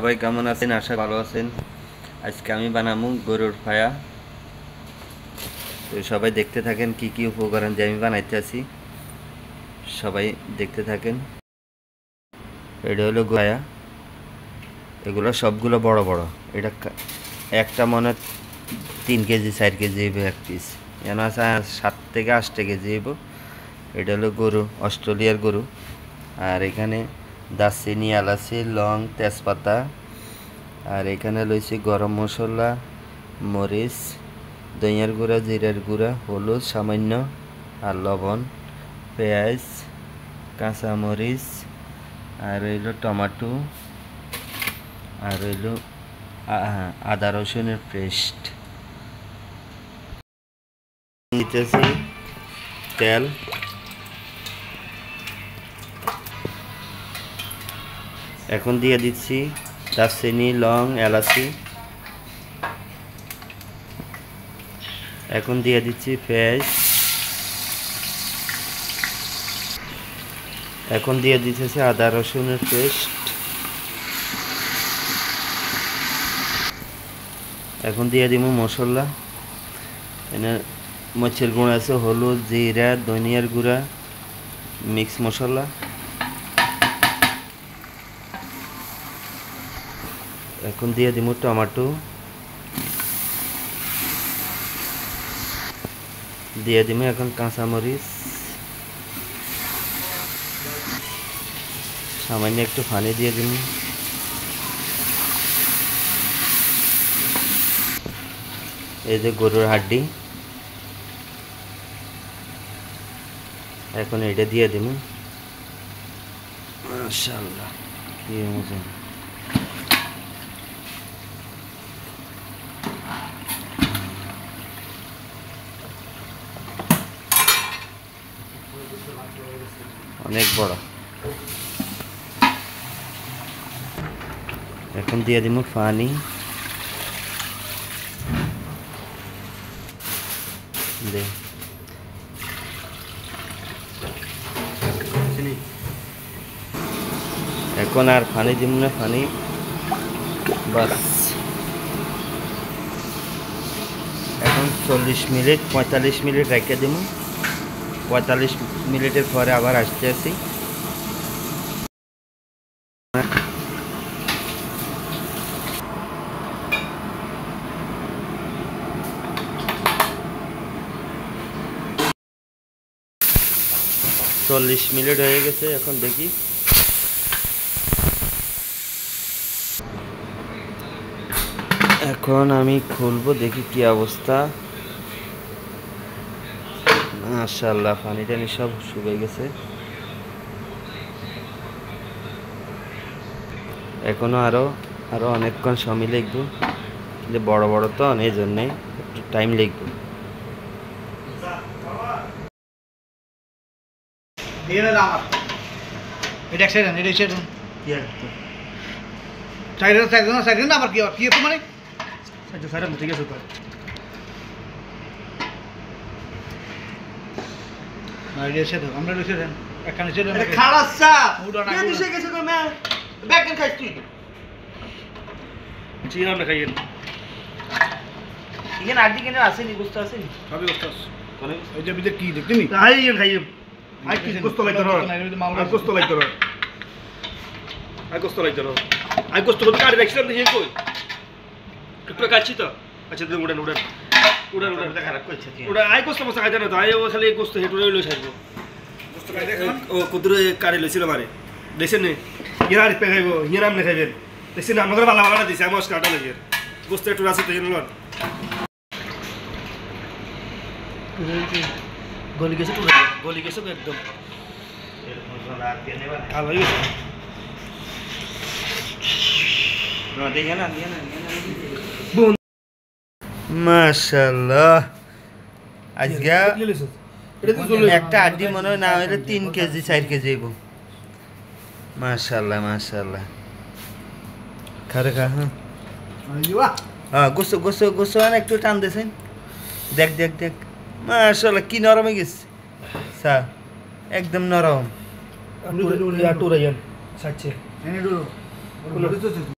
সবাই কেমন আছেন? আশা ভালো আছেন। আজকে আমি বানাবো গরুর পায়া। তো সবাই দেখতে থাকেন কি কি উপকরণ দিয়ে আমি বানাইতে আছি, সবাই দেখতে থাকেন। এটা হলো পায়া, এগুলো সবগুলো বড় বড়। এটা একটা মনে 3 কেজি 4 কেজি এক পিস, এন আছে 7 থেকে 8 কেজি। এটা হলো গরু, অস্ট্রেলিয়ার গরু। আর এখানে দারচিনি, এলাচি, লং, তেজপাতা, আর এখানে লইছি গরম মশলা, মরিচ, ধনিয়ার গুঁড়া, জিরার গুঁড়া, হলুদ সামান্য, আর লবণ, পেঁয়াজ, কাঁচামরিচ, আর হইলো টমেটো, আর হইলো আদা রসুনের পেস্ট। দিতেছি তেল, এখন দিয়ে দিচ্ছি দারচিনি, লং, এলাচি। এখন দিয়ে দিচ্ছি পেঁয়াজ। এখন দিয়ে দিতেছি আদা রসুনের পেস্ট। এখন দিয়ে দিব মশলা। এনে মরিচের গুঁড়া আছে, হলুদ, জিরা, ধনিয়ার গুঁড়া, মিক্স মশলা। এখন দিয়ে দিব টমেটো, দিয়ে দিব এখন কাঁচামরিচ, সামান্য একটু পানি দিয়ে দিব। এই যে গরুর হাড্ডি, এখন এটা দিয়ে দিব। মাশাআল্লাহ, কি মজা! অনেক বড়। এখন দিয়ে দিব পানি। এখন আর পানি দিব না, পানি বাস। এখন 40 মিনিট 45 মিনিট রেখে দিব। 45 মিনিটের পরে আবার আসতে আসি। চল্লিশ মিনিট হয়ে গেছে, এখন দেখি। এখন আমি খুলবো, দেখি কি অবস্থা। মাশাআল্লাহ, পানি টানি সব শুকিয়ে গেছে। এখনো আরো অনেকক্ষণ সময় লাগবে, যে বড় বড় তো এই জন্যে একটু টাইম লাগবে। কারি লইছিল মারে দেখছেন হিয়ার খাইব হিয়ার নাম খাইবেন দেখছেন আপনাদের ভালো ভালো দিছে আমার কাটা লাগে গোস্ত একটু আছে তো এর গলি গেছে তো একদম ভালো হয়ে গেছে। মাশাআল্লাহ, আজকে একটা আড্ডি মনে হয় না হলে 3 কেজি 4 কেজি হইব। মাশাআল্লাহ মাশাআল্লাহ, খারে খা। হ্যাঁ গোসো গোসো গোসো, একটু টান দিয়েছেন। দেখ দেখ দেখ, মাশাআল্লাহ কি নরম হয়ে গেছে স্যার, একদম নরম।